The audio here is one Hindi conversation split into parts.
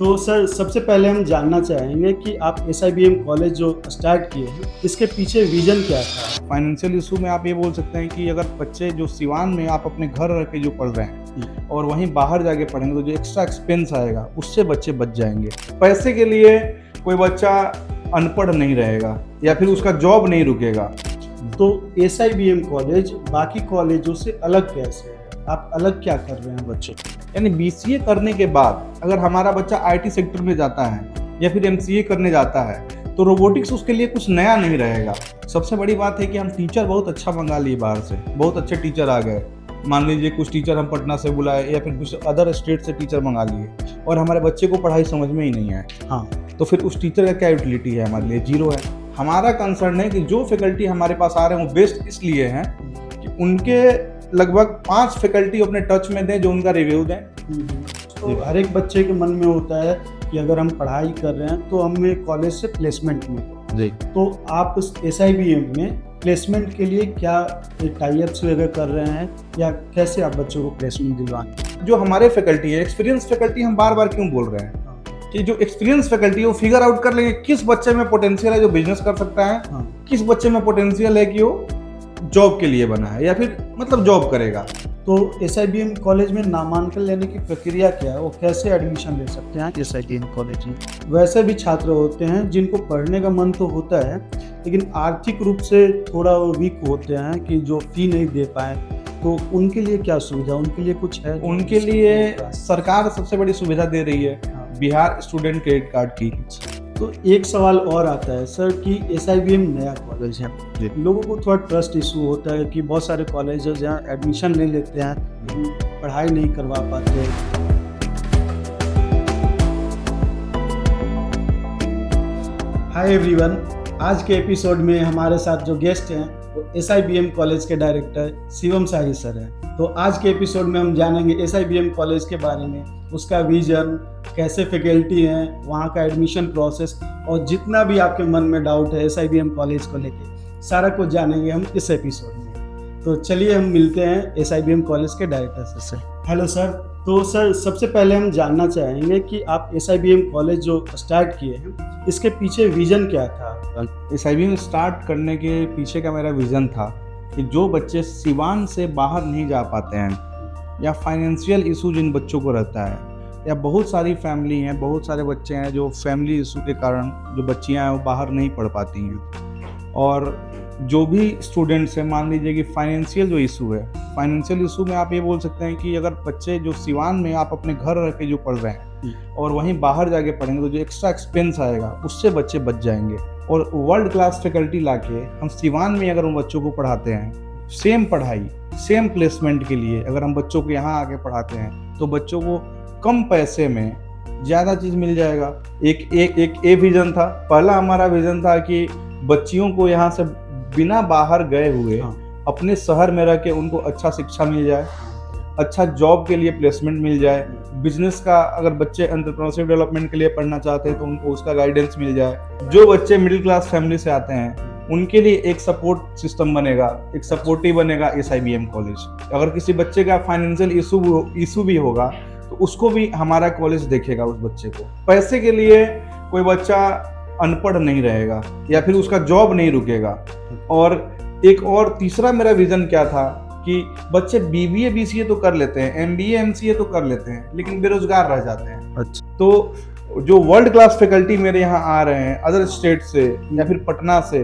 तो सर सबसे पहले हम जानना चाहेंगे कि आप SIBM कॉलेज जो स्टार्ट किए हैं इसके पीछे विजन क्या था? फाइनेंशियल इशू में आप ये बोल सकते हैं कि अगर बच्चे जो सिवान में आप अपने घर रह के जो पढ़ रहे हैं और वहीं बाहर जाके पढ़ेंगे तो जो एक्स्ट्रा एक्सपेंस आएगा उससे बच्चे बच जाएंगे। पैसे के लिए कोई बच्चा अनपढ़ नहीं रहेगा या फिर उसका जॉब नहीं रुकेगा। तो SIBM कॉलेज बाकी कॉलेजों से अलग कैसे है? आप अलग क्या कर रहे हैं बच्चों को? यानी BCA करने के बाद अगर हमारा बच्चा IT सेक्टर में जाता है या फिर MCA करने जाता है तो रोबोटिक्स उसके लिए कुछ नया नहीं रहेगा। सबसे बड़ी बात है कि हम टीचर बहुत अच्छा मंगा लिए बाहर से, बहुत अच्छे टीचर आ गए। मान लीजिए कुछ टीचर हम पटना से बुलाए या फिर कुछ अदर स्टेट से टीचर मंगा लिए और हमारे बच्चे को पढ़ाई समझ में ही नहीं आए, तो फिर उस टीचर का क्या यूटिलिटी है? हमारे लिए जीरो है। हमारा कंसर्न है कि जो फैकल्टी हमारे पास आ रहे हैं वो बेस्ट इसलिए हैं कि उनके लगभग 5 फैकल्टी अपने टच में दें जो उनका रिव्यू दें। तो हर एक बच्चे के मन में होता है कि अगर हम पढ़ाई कर रहे हैं तो हमें कॉलेज से प्लेसमेंट मिले जी। तो आप SIBM में प्लेसमेंट के लिए क्या टाई-अप्स वगैरह कर रहे हैं या कैसे आप बच्चों को प्लेसमेंट दिलवाएं? जो हमारे फैकल्टी है, एक्सपीरियंस फैकल्टी, हम बार बार क्यों बोल रहे हैं कि जो एक्सपीरियंस फैकल्टी है वो फिगर आउट कर लेंगे किस बच्चे में पोटेंशियल है जो बिजनेस कर सकता है, किस बच्चे में पोटेंशियल है कि वो जॉब के लिए बना है या फिर मतलब जॉब करेगा। तो SIBM कॉलेज में नामांकन लेने की प्रक्रिया क्या है? वो कैसे एडमिशन ले सकते हैं SIBM कॉलेज में? वैसे भी छात्र होते हैं जिनको पढ़ने का मन तो होता है लेकिन आर्थिक रूप से थोड़ा वीक होते हैं कि जो फी नहीं दे पाए, तो उनके लिए क्या सुविधा, उनके लिए कुछ है? उनके लिए सरकार सबसे बड़ी सुविधा दे रही है, बिहार स्टूडेंट क्रेडिट कार्ड की। तो एक सवाल और आता है सर कि SIBM नया कॉलेज है, लोगों को थोड़ा ट्रस्ट इशू होता है कि बहुत सारे कॉलेज जहाँ एडमिशन नहीं लेते हैं, पढ़ाई नहीं करवा पाते। हाय एवरीवन, आज के एपिसोड में हमारे साथ जो गेस्ट हैं वो SIBM कॉलेज के डायरेक्टर शिवम शाही सर हैं। तो आज के एपिसोड में हम जानेंगे SIBM कॉलेज के बारे में, उसका विजन, कैसे फैकल्टी हैं, वहाँ का एडमिशन प्रोसेस और जितना भी आपके मन में डाउट है SIBM कॉलेज को लेके सारा कुछ जानेंगे हम इस एपिसोड में। तो चलिए हम मिलते हैं SIBM कॉलेज के डायरेक्टर से। Hello sir. तो सर सबसे पहले हम जानना चाहेंगे कि आप SIBM कॉलेज जो स्टार्ट किए हैं इसके पीछे विजन क्या था? SIBM स्टार्ट करने के पीछे का मेरा विजन था कि जो बच्चे सिवान से बाहर नहीं जा पाते हैं या फाइनेंशियल इशू जिन बच्चों को रहता है, या बहुत सारी फैमिली हैं, बहुत सारे बच्चे हैं जो फैमिली इशू के कारण जो बच्चियां हैं वो बाहर नहीं पढ़ पाती हैं, और जो भी स्टूडेंट्स हैं, मान लीजिए कि फाइनेंशियल जो इशू है, फाइनेंशियल इशू में आप ये बोल सकते हैं कि अगर बच्चे जो सिवान में आप अपने घर रह के जो पढ़ रहे हैं और वहीं बाहर जाके पढ़ेंगे तो जो एक्स्ट्रा एक्सपेंस आएगा उससे बच्चे बच जाएंगे। और वर्ल्ड क्लास फैकल्टी लाके हम सिवान में अगर उन बच्चों को पढ़ाते हैं, सेम पढ़ाई सेम प्लेसमेंट के लिए अगर हम बच्चों को यहाँ आके पढ़ाते हैं तो बच्चों को कम पैसे में ज़्यादा चीज़ मिल जाएगा। एक विज़न था, पहला हमारा विज़न था कि बच्चियों को यहाँ से बिना बाहर गए हुए अपने शहर में रह के उनको अच्छा शिक्षा मिल जाए, अच्छा जॉब के लिए प्लेसमेंट मिल जाए, बिजनेस का अगर बच्चे एंटरप्रेन्योरशिप डेवलपमेंट के लिए पढ़ना चाहते हैं तो उनको उसका गाइडेंस मिल जाए। जो बच्चे मिडिल क्लास फैमिली से आते हैं उनके लिए एक सपोर्ट सिस्टम बनेगा, एक सपोर्टिव बनेगा SIBM कॉलेज। अगर किसी बच्चे का फाइनेंशियल इशू भी होगा तो उसको भी हमारा कॉलेज देखेगा उस बच्चे को। पैसे के लिए कोई बच्चा अनपढ़ नहीं रहेगा या फिर उसका जॉब नहीं रुकेगा। और एक और तीसरा मेरा विजन क्या था कि बच्चे BBA BCA तो कर लेते हैं, MBA MCA तो कर लेते हैं, लेकिन बेरोजगार रह जाते हैं। अच्छा। तो जो वर्ल्ड क्लास फैकल्टी मेरे यहाँ आ रहे हैं अदर स्टेट से या फिर पटना से,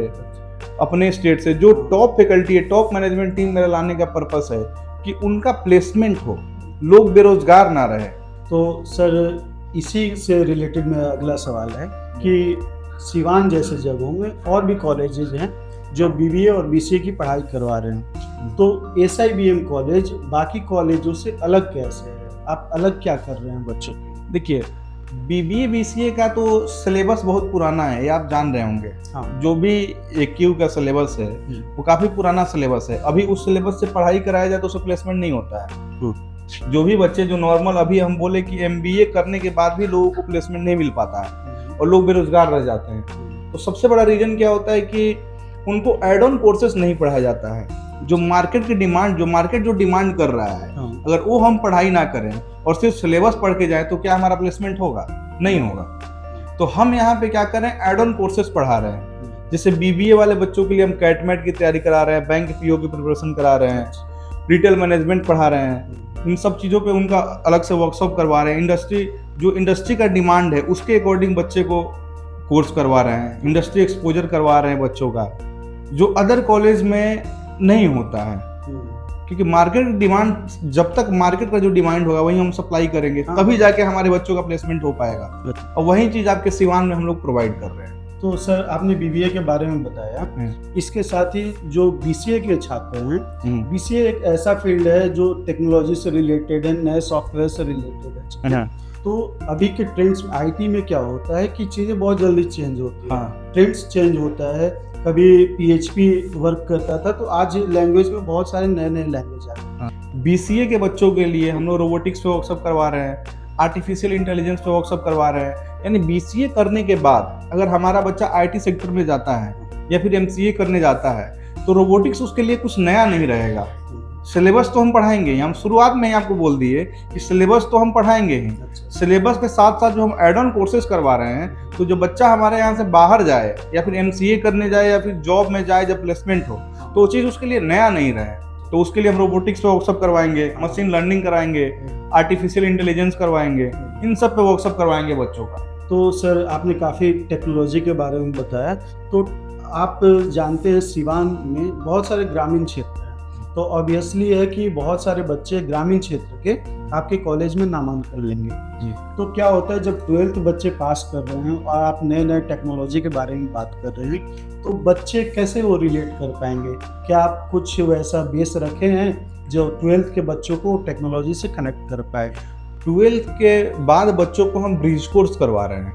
अपने स्टेट से, जो टॉप फैकल्टी है, टॉप मैनेजमेंट टीम मेरा लाने का पर्पस है कि उनका प्लेसमेंट हो, लोग बेरोजगार ना रहे। तो सर इसी से रिलेटेड मेरा अगला सवाल है कि सिवान जैसे जगहों में और भी कॉलेजेस हैं जो BBA और BCA की पढ़ाई करवा रहे हैं, तो SIBM कॉलेज बाकी कॉलेजों से अलग कैसे है? आप अलग क्या कर रहे हैं बच्चों के? देखिए, BBA BCA का तो सिलेबस बहुत पुराना है, ये आप जान रहे होंगे। जो भी AQ का सिलेबस है वो काफ़ी पुराना सिलेबस है। अभी उस सिलेबस से पढ़ाई कराया जाए तो उससे प्लेसमेंट नहीं होता है। जो भी बच्चे जो नॉर्मल, अभी हम बोले कि MBA करने के बाद भी लोगों को प्लेसमेंट नहीं मिल पाता है और लोग बेरोजगार रह जाते हैं। तो सबसे बड़ा रीज़न क्या होता है कि उनको एड ऑन कोर्सेज नहीं पढ़ाया जाता है। जो मार्केट की डिमांड, जो मार्केट जो डिमांड कर रहा है, अगर वो हम पढ़ाई ना करें और सिर्फ सिलेबस पढ़ के जाए तो क्या हमारा प्लेसमेंट होगा? नहीं होगा। तो हम यहाँ पे क्या कर रहे हैं, एड ऑन कोर्सेज पढ़ा रहे हैं। जैसे बीबीए वाले बच्चों के लिए हम कैटमेट की तैयारी करा रहे हैं, बैंक पीओ की प्रिपरेशन करा रहे हैं, रिटेल मैनेजमेंट पढ़ा रहे हैं। इन सब चीज़ों पे उनका अलग से वर्कशॉप करवा रहे हैं। जो इंडस्ट्री का डिमांड है उसके अकॉर्डिंग बच्चे को कोर्स करवा रहे हैं, इंडस्ट्री एक्सपोजर करवा रहे हैं बच्चों का, जो अदर कॉलेज में नहीं होता है। क्योंकि मार्केट डिमांड, जब तक मार्केट का जो डिमांड होगा वही हम सप्लाई करेंगे, तभी जाके हमारे बच्चों का प्लेसमेंट हो पाएगा। और वही चीज़ आपके सिवान में हम लोग प्रोवाइड कर रहे हैं। तो सर आपने बीबीए के बारे में बताया, इसके साथ ही जो बीसीए के छात्र हैं, बीसीए एक ऐसा फील्ड है जो टेक्नोलॉजी से रिलेटेड है, नए सॉफ्टवेयर से रिलेटेड है। तो अभी के ट्रेंड्स आईटी में क्या होता है कि चीज़ें बहुत जल्दी चेंज होती है, ट्रेंड्स चेंज होता है। कभी पीएचपी वर्क करता था, तो आज लैंग्वेज में बहुत सारे नए नए लैंग्वेज आ रहे हैं। बीसीए के बच्चों के लिए हम लोग रोबोटिक्स पे वर्कशॉप करवा रहे हैं, आर्टिफिशियल इंटेलिजेंस पे वर्कशॉप करवा रहे हैं। यानी बीसीए करने के बाद अगर हमारा बच्चा आईटी सेक्टर में जाता है या फिर एमसीए करने जाता है, तो रोबोटिक्स उसके लिए कुछ नया नहीं रहेगा। सिलेबस तो हम पढ़ाएंगे, हम शुरुआत में ही आपको बोल दिए कि सिलेबस तो हम पढ़ाएंगे ही। सिलेबस के साथ साथ जो हम एड ऑन कोर्सेज करवा रहे हैं, तो जो बच्चा हमारे यहाँ से बाहर जाए या फिर एमसीए करने जाए या फिर जॉब में जाए, जब प्लेसमेंट हो, तो वो चीज़ उसके लिए नया नहीं रहे। तो उसके लिए हम रोबोटिक्स पे वर्कशॉप करवाएंगे, मशीन लर्निंग कराएंगे, आर्टिफिशियल इंटेलिजेंस करवाएंगे, इन सब पे वर्कशॉप करवाएंगे बच्चों का। तो सर आपने काफ़ी टेक्नोलॉजी के बारे में बताया। तो आप जानते हैं सिवान में बहुत सारे ग्रामीण क्षेत्र हैं, तो ऑब्वियसली है कि बहुत सारे बच्चे ग्रामीण क्षेत्र के आपके कॉलेज में नामांकन लेंगे जी। तो क्या होता है जब 12th बच्चे पास कर रहे हैं और आप नए नए टेक्नोलॉजी के बारे में बात कर रहे हैं, तो बच्चे कैसे वो रिलेट कर पाएंगे? क्या आप कुछ वैसा बेस रखे हैं जो 12th के बच्चों को टेक्नोलॉजी से कनेक्ट कर पाए? 12th के बाद बच्चों को हम ब्रिज कोर्स करवा रहे हैं।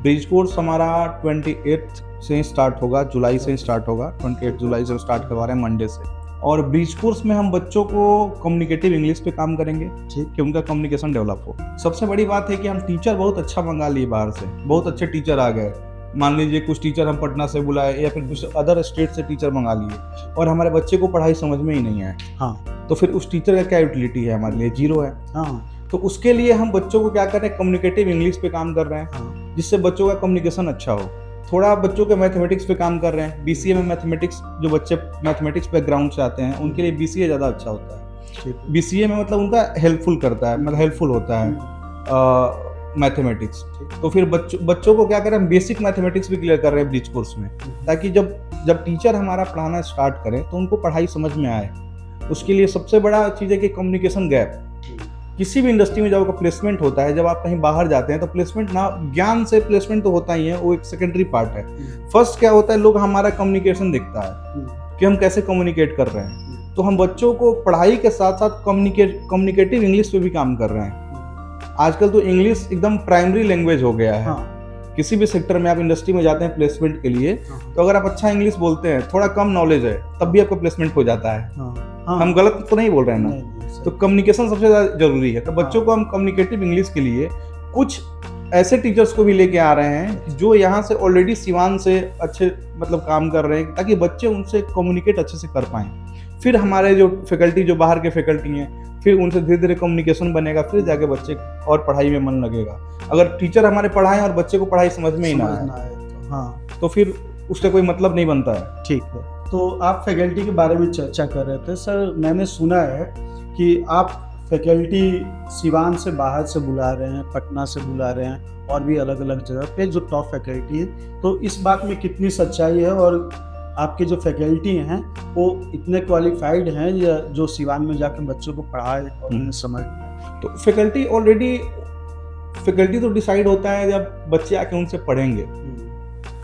ब्रिज कोर्स हमारा 28 से स्टार्ट होगा, जुलाई से स्टार्ट होगा। 28 जुलाई से स्टार्ट करवा रहे हैं, मंडे से। और ब्रिज कोर्स में हम बच्चों को कम्युनिकेटिव इंग्लिश पे काम करेंगे कि उनका कम्युनिकेशन डेवलप हो। सबसे बड़ी बात है कि हम टीचर बहुत अच्छा मंगा लिए बाहर से, बहुत अच्छे टीचर आ गए। मान लीजिए कुछ टीचर हम पटना से बुलाए या फिर कुछ अदर स्टेट से टीचर मंगा लिए और हमारे बच्चे को पढ़ाई समझ में ही नहीं आए, तो फिर उस टीचर का क्या यूटिलिटी है? हमारे लिए जीरो है। तो उसके लिए हम बच्चों को क्या कर रहे हैं, कम्युनिकेटिव इंग्लिश पे काम कर रहे हैं, जिससे बच्चों का कम्युनिकेशन अच्छा हो। थोड़ा बच्चों के मैथमेटिक्स पे काम कर रहे हैं। बीसीए में मैथमेटिक्स, जो बच्चे मैथमेटिक्स बैकग्राउंड से आते हैं उनके लिए बीसीए ज़्यादा अच्छा होता है। बीसीए में मतलब उनका हेल्पफुल करता है, मतलब हेल्पफुल होता है मैथमेटिक्स। तो फिर बच्चों को क्या करें, हम बेसिक मैथमेटिक्स भी क्लियर कर रहे हैं ब्रिज कोर्स में, ताकि जब टीचर हमारा पढ़ाना स्टार्ट करें तो उनको पढ़ाई समझ में आए। उसके लिए सबसे बड़ा चीज़ है कि कम्युनिकेशन गैप। किसी भी इंडस्ट्री में जब आपका प्लेसमेंट होता है, जब आप कहीं बाहर जाते हैं, तो प्लेसमेंट ना, ज्ञान से प्लेसमेंट तो होता ही है, वो एक सेकेंडरी पार्ट है। फर्स्ट क्या होता है, लोग हमारा कम्युनिकेशन देखता है कि हम कैसे कम्युनिकेट कर रहे हैं। तो हम बच्चों को पढ़ाई के साथ साथ कम्युनिकेटिव इंग्लिश पे भी काम कर रहे हैं। आजकल तो इंग्लिश एकदम प्राइमरी लैंग्वेज हो गया है। किसी भी सेक्टर में आप इंडस्ट्री में जाते हैं प्लेसमेंट के लिए, तो अगर आप अच्छा इंग्लिश बोलते हैं, थोड़ा कम नॉलेज है, तब भी आपका प्लेसमेंट हो जाता है। हम गलत तो नहीं बोल रहे हैं ना? तो कम्युनिकेशन सबसे ज़्यादा जरूरी है। तो बच्चों को हम कम्युनिकेटिव इंग्लिश के लिए कुछ ऐसे टीचर्स को भी लेके आ रहे हैं जो यहाँ से ऑलरेडी सिवान से अच्छे मतलब काम कर रहे हैं, ताकि बच्चे उनसे कम्युनिकेट अच्छे से कर पाएँ। फिर हमारे जो फैकल्टी, जो बाहर के फैकल्टी हैं, फिर उनसे धीरे धीरे कम्युनिकेशन बनेगा, फिर जाके बच्चे और पढ़ाई में मन लगेगा। अगर टीचर हमारे पढ़ाएं और बच्चे को पढ़ाई समझ में ही ना आए, तो फिर उसका कोई मतलब नहीं बनता है। ठीक है। तो आप फैकल्टी के बारे में चर्चा कर रहे थे सर, मैंने सुना है कि आप फैकल्टी सिवान से बाहर से बुला रहे हैं, पटना से बुला रहे हैं, और भी अलग अलग जगह पे जो टॉप फैकल्टी है। तो इस बात में कितनी सच्चाई है, और आपके जो फैकल्टी हैं वो इतने क्वालिफाइड हैं या जो सिवान में जाकर बच्चों को पढ़ाए और उन्हें समझ? तो फैकल्टी तो डिसाइड होता है जब बच्चे आके उनसे पढ़ेंगे।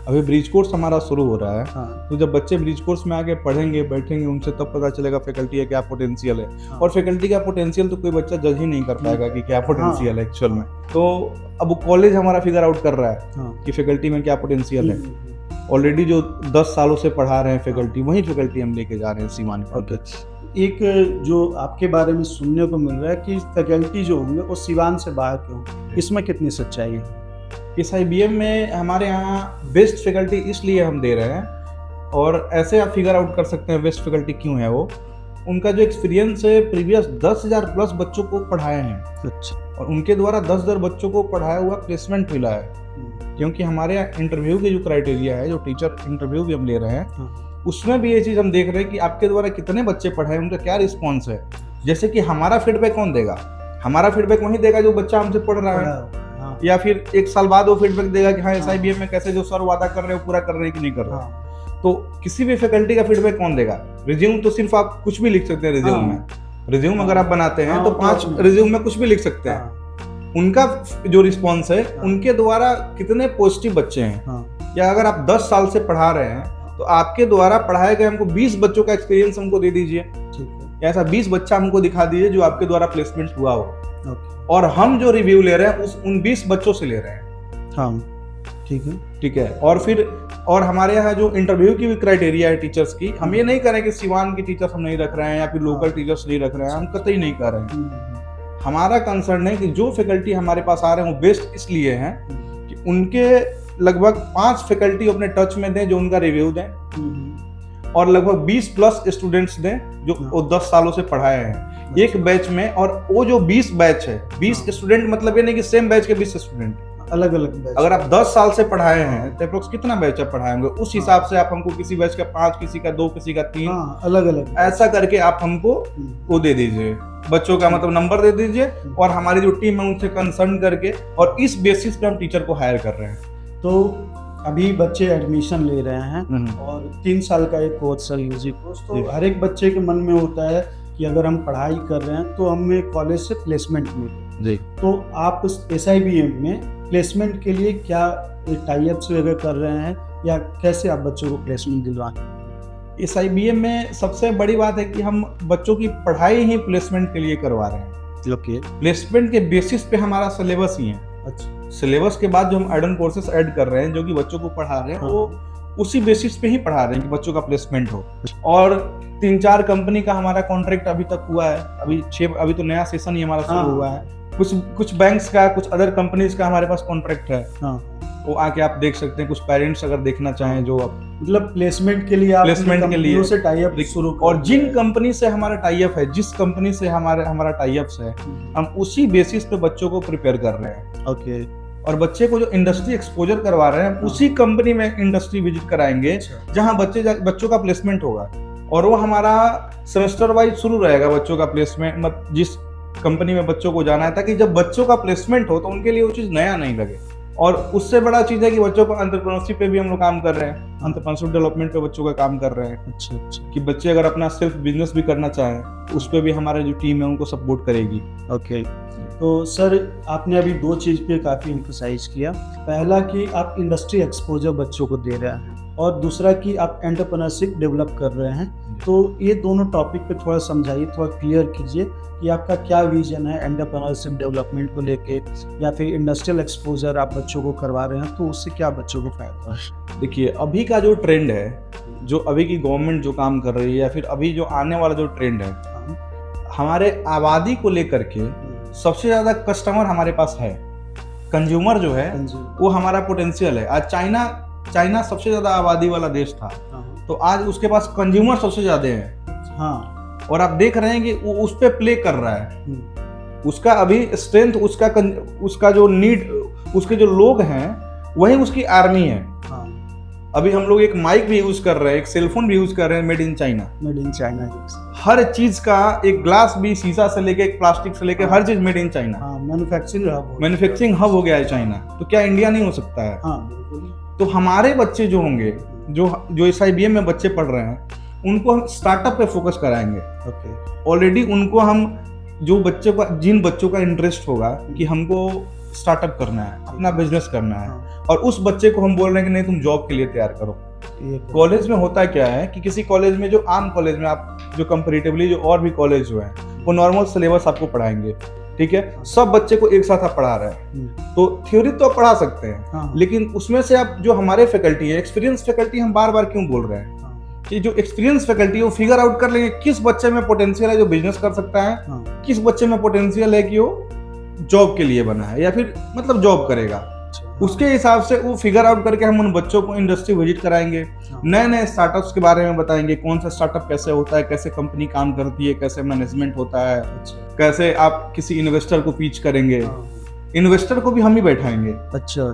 अभी ब्रिज कोर्स हमारा शुरू हो रहा है, तो जब बच्चे ब्रिज कोर्स में आके पढ़ेंगे, बैठेंगे, उनसे तब पता चलेगा फैकल्टी का क्या पोटेंशियल है। और फैकल्टी का पोटेंशियल तो कोई बच्चा जज ही नहीं कर पाएगा कि क्या पोटेंशियल है एक्चुअल में। तो अब कॉलेज हमारा फिगर आउट कर रहा है कि फैकल्टी में क्या पोटेंशियल है। ऑलरेडी जो 10 सालों से पढ़ा रहे हैं फैकल्टी, वही फैकल्टी हम लेके जा रहे हैं सीमान पर। एक जो आपके बारे में सुनने को मिल रहा है कि फैकल्टी जो होंगे वो सिवान से बाहर के होंगे, इसमें कितनी सच्चाई है? इस IBM में हमारे यहाँ बेस्ट फैकल्टी इसलिए हम दे रहे हैं, और ऐसे आप फिगर आउट कर सकते हैं बेस्ट फैकल्टी क्यों है। वो उनका जो एक्सपीरियंस है, प्रीवियस 10,000 प्लस बच्चों को पढ़ाए हैं। अच्छा। और उनके द्वारा 10-10 बच्चों को पढ़ाया हुआ प्लेसमेंट मिला है। क्योंकि हमारे यहाँ इंटरव्यू के जो क्राइटेरिया है, जो टीचर इंटरव्यू भी हम ले रहे हैं, उसमें भी ये चीज़ हम देख रहे हैं कि आपके द्वारा कितने बच्चे पढ़े हैं, उनका क्या रिस्पॉन्स है। जैसे कि हमारा फीडबैक कौन देगा? हमारा फीडबैक वही देगा जो बच्चा हमसे पढ़ रहा है, या फिर 1 साल बाद वो फीडबैक देगा कि हाँ SIBM में कैसे जो सर वादा कर रहे हो पूरा कर रहे हैं कि नहीं कर रहे हैं। तो किसी भी फैकल्टी का फीडबैक कौन देगा? रिज्यूम तो सिर्फ आप कुछ भी लिख सकते हैं रिज्यूम में। रिज्यूम अगर आप बनाते हैं तो 5 रिज्यूम में कुछ भी लिख सकते हैं। उनका जो रिस्पॉन्स है, उनके द्वारा कितने पॉजिटिव बच्चे हैं, या अगर आप 10 साल से पढ़ा रहे हैं तो आपके द्वारा पढ़ाए गए हमको 20 बच्चों का एक्सपीरियंस हमको दे दीजिए, ऐसा 20 बच्चा हमको दिखा दीजिए जो आपके द्वारा प्लेसमेंट हुआ हो। और हम जो रिव्यू ले रहे हैं उन 20 बच्चों से ले रहे हैं। हाँ, ठीक है। और हमारे यहाँ जो इंटरव्यू की भी क्राइटेरिया है टीचर्स की, हम ये नहीं कर रहे हैं कि सिवान की टीचर्स हम नहीं रख रहे हैं या फिर लोकल टीचर्स नहीं रख रहे हैं, हम कतई नहीं कर रहे हैं। हमारा कंसर्न है कि जो फैकल्टी हमारे पास आ रहे हैं वो बेस्ट इसलिए हैं कि उनके लगभग 5 फैकल्टी अपने टच में दें जो उनका रिव्यू दें, और लगभग 20+ स्टूडेंट्स दें जो 10 सालों से पढ़ाए हैं एक बैच में। और वो जो 20 बैच है, 20 स्टूडेंट मतलब ये नहीं कि सेम बैच के 20 स्टूडेंट, अलग अलग बैच। अगर आप 10 साल से पढ़ाए हैं तो अप्रोक्स कितना बैच आप पढ़ाएंगे, उस हिसाब से आप हमको किसी बैच का 5, किसी का 2, किसी का 3, अलग अलग ऐसा करके आप हमको वो दे दीजिए, बच्चों का मतलब नंबर दे दीजिए, और हमारी जो टीम है उनसे कंसर्न करके, और इस बेसिस पे हम टीचर को हायर कर रहे हैं। तो अभी बच्चे एडमिशन ले रहे हैं और 3 साल का एक कोर्स है UG कोर्स। तो हर एक बच्चे के मन में होता है कि अगर हम पढ़ाई कर रहे हैं तो हमें कॉलेज से प्लेसमेंट मिले जी। तो आप SIBM में प्लेसमेंट के लिए क्या टाई अप्स वगैरह कर रहे हैं, या कैसे आप बच्चों को प्लेसमेंट दिलवाएं? SIBM में सबसे बड़ी बात है कि हम बच्चों की पढ़ाई ही प्लेसमेंट के लिए करवा रहे हैं। ओके। प्लेसमेंट के बेसिस पे हमारा सिलेबस ही है। अच्छा। सिलेबस के बाद जो हम एड ऑन कोर्सेस ऐड कर रहे हैं जो कि बच्चों को पढ़ा रहे हैं, वो उसी बेसिस पे ही पढ़ा रहे हैं कि बच्चों का प्लेसमेंट हो। और 3-4 कंपनी का हमारा कॉन्ट्रैक्ट अभी तक हुआ है, अभी तो नया सेशन ही हमारा शुरू हुआ है। कुछ बैंक्स का, कुछ अदर कंपनीज का हमारे पास कॉन्ट्रैक्ट है। वो आके आप देख सकते हैं। कुछ पेरेंट्स अगर देखना चाहें जो आप मतलब प्लेसमेंट के लिए, प्लेसमेंट के लिए से टाई अप शुरू, और जिन कंपनी से हमारा टाई अप है, जिस कंपनी से हमारा टाई अप्स है, हम उसी बेसिस पे बच्चों को प्रिपेयर कर रहे हैं। ओके। और बच्चे को जो इंडस्ट्री एक्सपोजर करवा रहे हैं, उसी कंपनी में इंडस्ट्री विजिट कराएंगे जहां बच्चों का प्लेसमेंट होगा। और वो हमारा सेमेस्टर वाइज शुरू रहेगा बच्चों का प्लेसमेंट, जिस कंपनी में बच्चों को जाना है, ताकि जब बच्चों का प्लेसमेंट हो तो उनके लिए वो चीज़ नया नहीं लगे। और उससे बड़ा चीज़ है कि बच्चों को एंटरप्रेन्योरशिप पे भी हम लोग काम कर रहे हैं, एंटरप्रेन्योरशिप डेवलपमेंट पे बच्चों का काम कर रहे हैं। अच्छा। कि बच्चे अगर अपना सेल्फ बिजनेस भी करना चाहें, उस पर भी हमारी जो टीम है उनको सपोर्ट करेगी। ओके। तो सर, आपने अभी 2 चीज़ पे काफ़ी एम्फसाइज किया। पहला कि आप इंडस्ट्री एक्सपोजर बच्चों को दे रहे हैं, और दूसरा कि आप एंटरप्रेन्योरशिप डेवलप कर रहे हैं। तो ये दोनों टॉपिक पे थोड़ा समझाइए, थोड़ा क्लियर कीजिए कि आपका क्या विजन है एंटरप्रेन्योरशिप डेवलपमेंट को लेके, या फिर इंडस्ट्रियल एक्सपोजर आप बच्चों को करवा रहे हैं तो उससे क्या बच्चों को फायदा है? देखिए, अभी का जो ट्रेंड है, जो अभी की गवर्नमेंट जो काम कर रही है, या फिर अभी जो आने वाला जो ट्रेंड है, हमारे आबादी को लेकर के सबसे ज़्यादा कस्टमर हमारे पास है। कंज्यूमर जो है वो हमारा पोटेंशियल है। आज चाइना सबसे ज़्यादा आबादी वाला देश था, तो आज उसके पास कंज्यूमर सबसे ज़्यादा है। हाँ। और आप देख रहे हैं कि वो उस पर प्ले कर रहा है। उसका अभी स्ट्रेंथ, उसका जो नीड, उसके जो लोग हैं वही उसकी आर्मी है। हाँ। अभी हम लोग एक माइक भी यूज कर रहे हैं, एक सेलफोन भी यूज कर रहे हैं मेड इन चाइना। हर चीज का, एक ग्लास भी, शीशा से लेके एक प्लास्टिक से लेके हर चीज made in China. Manufacturing hub हो गया है चाइना। तो क्या इंडिया नहीं हो सकता है? तो हमारे बच्चे जो होंगे, जो SIBM में बच्चे पढ़ रहे हैं, उनको हम स्टार्टअप पे फोकस कराएंगे। ऑलरेडी उनको हम जिन बच्चों का इंटरेस्ट होगा कि हमको स्टार्टअप करना है, अपना बिजनेस करना है, और उस बच्चे को हम बोल रहे हैं कि नहीं, तुम जॉब के लिए तैयार करो। कॉलेज में होता क्या है कि किसी कॉलेज में, जो आम कॉलेज में आप जो कंपैरेटिवली जो और भी कॉलेज जो है, वो नॉर्मल सिलेबस आपको पढ़ाएंगे, ठीक है, सब बच्चे को एक साथ आप पढ़ा रहे हैं। तो थ्योरी तो आप पढ़ा सकते हैं, लेकिन उसमें से आप जो हमारे फैकल्टी है, एक्सपीरियंस फैकल्टी, हम बार बार क्यों बोल रहे हैं कि जो एक्सपीरियंस फैकल्टी है वो फिगर आउट कर लेंगे किस बच्चे में पोटेंशियल है जो बिजनेस कर सकता है, किस बच्चे में पोटेंशियल है कि वो जॉब के लिए बना है या फिर मतलब जॉब करेगा। उसके हिसाब से वो फिगर आउट करके हम उन बच्चों को इंडस्ट्री विजिट कराएंगे, नए नए स्टार्टअप्स के बारे में बताएंगे, कौन सा स्टार्टअप कैसे होता है, कैसे कंपनी काम करती है, कैसे मैनेजमेंट होता है, कैसे आप किसी इन्वेस्टर को पिच करेंगे। इन्वेस्टर को भी हम ही बैठाएंगे। अच्छा,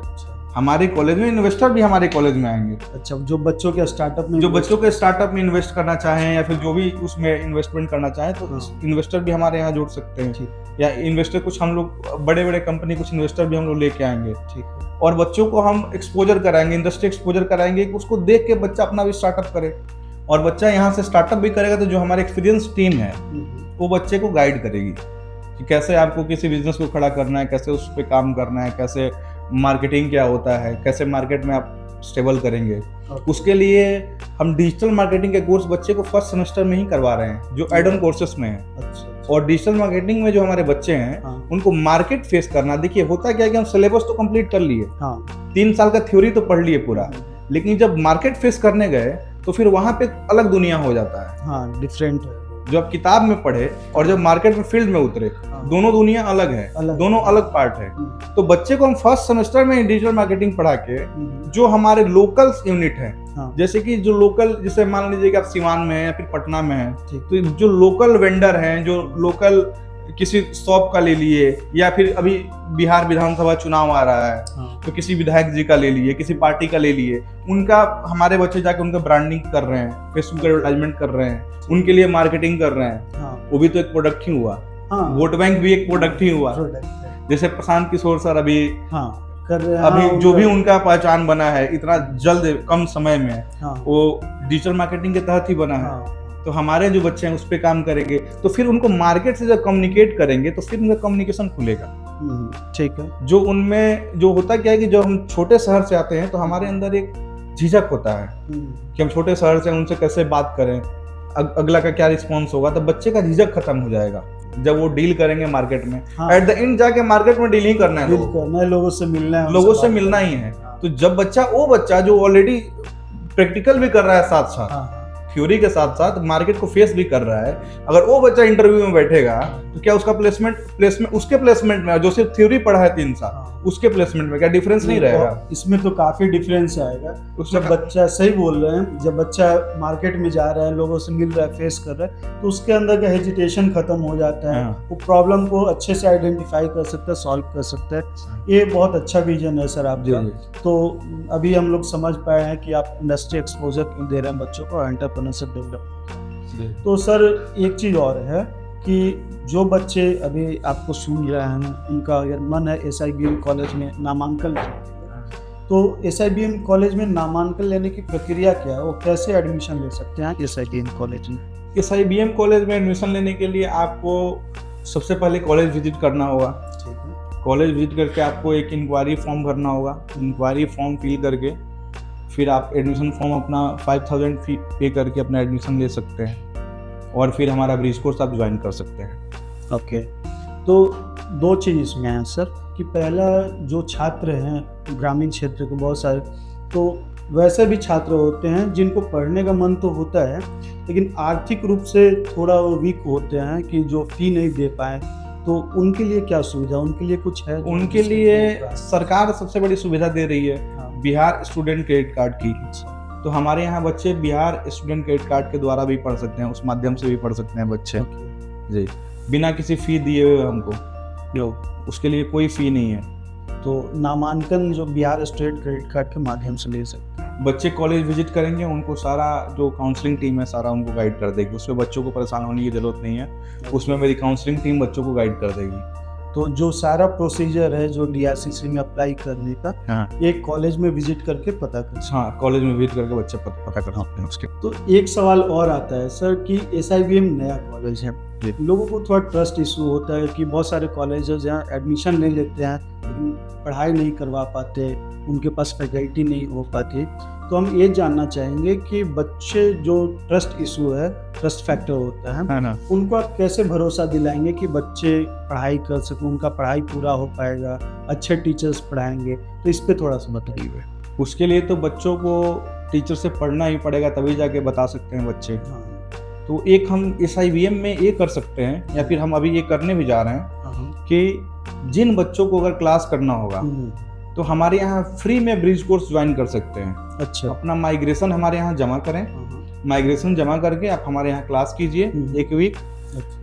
हमारे कॉलेज में इन्वेस्टर भी हमारे कॉलेज में आएंगे। अच्छा, जो बच्चों के स्टार्टअप में इन्वेस्ट करना चाहें या फिर जो भी उसमें इन्वेस्टमेंट करना चाहें तो इन्वेस्टर भी हमारे यहाँ जुड़ सकते हैं। या इन्वेस्टर कुछ हम लोग बड़े बड़े कंपनी कुछ इन्वेस्टर भी हम लोग लेके आएंगे। ठीक है। और बच्चों को हम एक्सपोजर कराएंगे, इंडस्ट्री एक्सपोजर कराएंगे कि उसको देख के बच्चा अपना भी स्टार्टअप करे। और बच्चा यहाँ से स्टार्टअप भी करेगा तो जो हमारे एक्सपीरियंस टीम है वो बच्चे को गाइड करेगी कि कैसे आपको किसी बिजनेस को खड़ा करना है, कैसे उस पर काम करना है, कैसे मार्केटिंग क्या होता है, कैसे मार्केट में आप स्टेबल करेंगे। उसके लिए हम डिजिटल मार्केटिंग के कोर्स बच्चे को फर्स्ट सेमेस्टर में ही करवा रहे हैं जो एड ऑन कोर्सेस में है। अच्छा। और डिजिटल मार्केटिंग में जो हमारे बच्चे हैं उनको मार्केट फेस करना। देखिए होता क्या है कि हम सिलेबस तो कंप्लीट कर लिए, 3 साल का थ्योरी तो पढ़ लिए पूरा, लेकिन जब मार्केट फेस करने गए तो फिर वहां पे अलग दुनिया हो जाता है। डिफरेंट है। जो आप किताब में पढ़े और जब मार्केट में फील्ड में उतरे, दोनों दुनिया अलग है, दोनों अलग पार्ट है। तो बच्चे को हम फर्स्ट सेमेस्टर में डिजिटल मार्केटिंग पढ़ा के जो हमारे लोकल यूनिट है, जैसे कि जो लोकल, जैसे मान लीजिए कि आप सिवान में है या फिर पटना में है, तो जो लोकल वेंडर हैं, जो लोकल किसी शॉप का ले लिए, या फिर अभी बिहार विधानसभा चुनाव आ रहा है तो किसी विधायक जी का ले लिए, किसी पार्टी का ले लिए, उनका हमारे बच्चे जाके उनका ब्रांडिंग कर रहे हैं, फेसबुक एडवर्टाइजमेंट कर रहे हैं, उनके लिए मार्केटिंग कर रहे हैं। वो भी तो एक प्रोडक्ट ही हुआ। वोट बैंक भी एक प्रोडक्ट ही हुआ। जैसे प्रशांत किशोर सर अभी कर रहे हैं, अभी जो भी उनका पहचान बना है इतना जल्द कम समय में, वो डिजिटल मार्केटिंग के तहत ही बना है। तो हमारे जो बच्चे हैं उस पर काम करेंगे तो फिर उनको मार्केट से जब कम्युनिकेट करेंगे तो फिर उनका कम्युनिकेशन खुलेगा। ठीक है। जो उनमें जो होता क्या है कि जब हम छोटे शहर से आते हैं तो हमारे अंदर एक झिझक होता है कि हम छोटे शहर से उनसे कैसे बात करें, अगला का क्या रिस्पॉन्स होगा। तो बच्चे का झिझक खत्म हो जाएगा जब वो डील करेंगे मार्केट में। एट द एंड जाके मार्केट में डील ही करना है, लोगों से मिलना ही है। तो जब वो बच्चा जो ऑलरेडी प्रैक्टिकल भी कर रहा है, साथ साथ थ्योरी के साथ साथ मार्केट को फेस भी कर रहा है, अगर वो बच्चा इंटरव्यू में बैठेगा तो क्या उसका प्लेसमेंट उसके प्लेसमेंट में जो सिर्फ थ्योरी पढ़ा है 3 साल, उसके प्लेसमेंट में क्या डिफरेंस नहीं रहेगा? इसमें तो काफी डिफरेंस आएगा। जब बच्चा, सही बोल रहे हैं, जब बच्चा मार्केट में जा रहा है, लोगों से मिल रहा है, फेस कर रहा है, तो उसके अंदर का हेजिटेशन खत्म हो जाता है। वो प्रॉब्लम को अच्छे से आइडेंटिफाई कर सकता है, सॉल्व कर सकता है। ये बहुत अच्छा विजन है सर आपका। तो अभी हम लोग समझ पाए हैं कि आप इंडस्ट्री एक्सपोजर क्यों दे रहे हैं बच्चों को, एंटरप्रेन्योरशिप डेवलप। तो सर एक चीज़ और है कि जो बच्चे अभी आपको सुन रहे हैं, उनका अगर मन है SIBM कॉलेज में नामांकन लेने, तो SIBM कॉलेज में नामांकन लेने की प्रक्रिया क्या है? वो कैसे एडमिशन ले सकते हैं SIBM कॉलेज में? SIBM कॉलेज में एडमिशन लेने के लिए आपको सबसे पहले कॉलेज विजिट करना होगा। ठीक है। कॉलेज विजिट करके आपको एक इंक्वायरी फॉर्म भरना होगा। इंक्वायरी फॉर्म फिल करके फिर आप एडमिशन फॉर्म अपना 5000 फी पे करके अपना एडमिशन ले सकते हैं और फिर हमारा ब्रिज कोर्स आप ज्वाइन कर सकते हैं। ओके। तो 2 चीज़ इसमें हैं सर कि पहला, जो छात्र हैं ग्रामीण क्षेत्र के बहुत सारे, तो वैसे भी छात्र होते हैं जिनको पढ़ने का मन तो होता है लेकिन आर्थिक रूप से थोड़ा वो वीक होते हैं कि जो फी नहीं दे पाए, तो उनके लिए क्या सुविधा, उनके लिए कुछ है? उनके लिए सरकार सबसे बड़ी सुविधा दे रही है, बिहार स्टूडेंट क्रेडिट कार्ड की। तो हमारे यहाँ बच्चे बिहार स्टूडेंट क्रेडिट कार्ड के द्वारा भी पढ़ सकते हैं, उस माध्यम से भी पढ़ सकते हैं बच्चे जी, बिना किसी फी दिए हुए हमको, उसके लिए कोई फी नहीं है। तो नामांकन जो बिहार स्टेट क्रेडिट कार्ड के माध्यम से ले सकते हैं। बच्चे कॉलेज विजिट करेंगे, उनको सारा जो काउंसलिंग टीम है सारा उनको गाइड कर देगी, उसमें बच्चों को परेशान होने की जरूरत नहीं है, उसमें मेरी काउंसलिंग टीम बच्चों को गाइड कर देगी। तो जो सारा प्रोसीजर है जो DRCC में अप्लाई करने का, एक कॉलेज में विजिट करके पता कर। हाँ, कॉलेज में विजिट करके बच्चे पता कर सकते हैं उसके। तो एक सवाल और आता है सर कि SIBM नया कॉलेज है, लोगों को थोड़ा ट्रस्ट इशू होता है कि बहुत सारे कॉलेजेस यहाँ एडमिशन ले लेते हैं लेकिन पढ़ाई नहीं करवा पाते, उनके पास फैकल्टी नहीं हो पाती। तो हम ये जानना चाहेंगे कि बच्चे जो ट्रस्ट इशू है, ट्रस्ट फैक्टर होता है ना, उनको आप कैसे भरोसा दिलाएंगे कि बच्चे पढ़ाई कर सकें, उनका पढ़ाई पूरा हो पाएगा, अच्छे टीचर्स पढ़ाएंगे? तो इस पर थोड़ा सा बताइए। उसके लिए तो बच्चों को टीचर से पढ़ना ही पड़ेगा, तभी जाके बता सकते हैं बच्चे। तो एक हम SIBM में ये कर सकते हैं, या फिर हम अभी ये करने भी जा रहे हैं कि जिन बच्चों को अगर क्लास करना होगा तो हमारे यहाँ फ्री में ब्रिज कोर्स ज्वाइन कर सकते हैं। अच्छा। अपना माइग्रेशन हमारे यहाँ जमा करें, माइग्रेशन जमा करके आप हमारे यहाँ क्लास कीजिए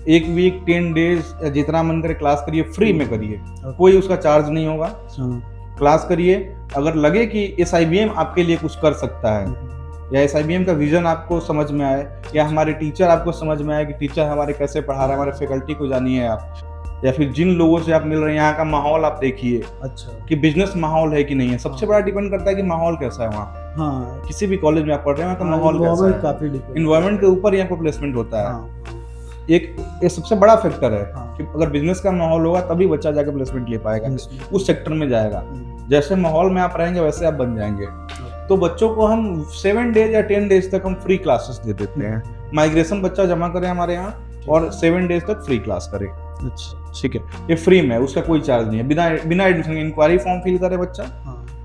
एक वीक 10 डेज जितना मन करे क्लास करिए, फ्री में करिए, कोई उसका चार्ज नहीं होगा। क्लास करिए, अगर लगे कि SIBM आपके लिए कुछ कर सकता है या SIBM का विजन आपको समझ में आए या हमारे टीचर आपको समझ में आए कि टीचर हमारे कैसे पढ़ा रहे हैं, हमारे फैकल्टी को जानिए आप, या फिर जिन लोगों से आप मिल रहे हैं यहाँ का माहौल आप देखिए। अच्छा। कि बिजनेस माहौल है कि नहीं है, सबसे बड़ा डिपेंड करता है कि माहौल कैसा है वहाँ। हाँ, किसी भी कॉलेज में आप पढ़ रहे हैं तो माहौल कैसा है, काफी इन्वायरमेंट के ऊपर यहाँ पर प्लेसमेंट होता है। एक सबसे बड़ा फैक्टर है कि अगर बिजनेस का माहौल होगा तभी बच्चा जाकर प्लेसमेंट ले पाएगा, उस सेक्टर में जाएगा। जैसे माहौल में आप रहेंगे वैसे आप बन जाएंगे। तो बच्चों को हम 7 डेज या 10 डेज तक हम फ्री क्लासेस दे देते हैं। माइग्रेशन बच्चा जमा करे हमारे यहाँ और 7 डेज तक फ्री क्लास करे। अच्छा, ठीक है, ये फ्री में, उसका कोई चार्ज नहीं है। बिना एडमिशन इंक्वायरी फॉर्म फिल करे बच्चा,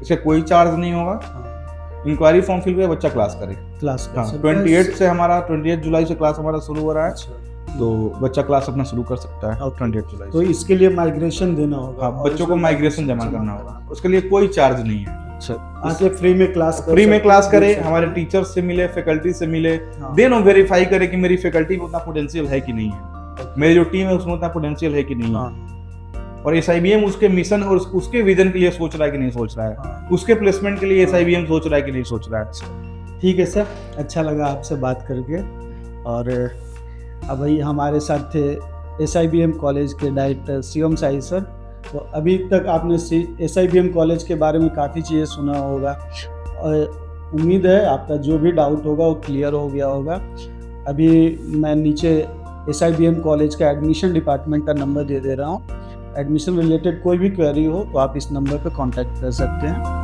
इसका कोई चार्ज नहीं होगा। इंक्वायरी फॉर्म फिल करे बच्चा क्लास करे। 28 जुलाई से क्लास हमारा शुरू हो रहा है, तो बच्चा क्लास अपना शुरू कर सकता है 28 जुलाई। तो इसके लिए माइग्रेशन देना होगा। हाँ, बच्चों को माइग्रेशन जमा करना होगा, उसके लिए कोई चार्ज नहीं है। अच्छा, आके फ्री में क्लास करे, हमारे टीचर्स से मिले, फैकल्टी से मिले, देन वो वेरीफाई करे कि मेरी फैकल्टी में उतना पोटेंशियल है कि नहीं है, मेरी जो टीम है उसमें उतना पोटेंशियल है कि नहीं है, और SIBM उसके मिशन और उसके विजन के लिए सोच रहा है कि नहीं सोच रहा है, उसके प्लेसमेंट के लिए SIBM सोच रहा है कि नहीं सोच रहा है। ठीक है सर, अच्छा लगा आपसे बात करके। और अब भाई हमारे साथ थे SIBM कॉलेज के डायरेक्टर शिवम शाही सर। तो अभी तक आपने SIBM कॉलेज के बारे में काफ़ी चीज़ें सुना होगा और उम्मीद है आपका जो भी डाउट होगा वो क्लियर हो गया होगा। अभी मैं नीचे SIBM कॉलेज का एडमिशन डिपार्टमेंट का नंबर दे रहा हूँ। एडमिशन रिलेटेड कोई भी क्वेरी हो तो आप इस नंबर पर कॉन्टैक्ट कर सकते हैं।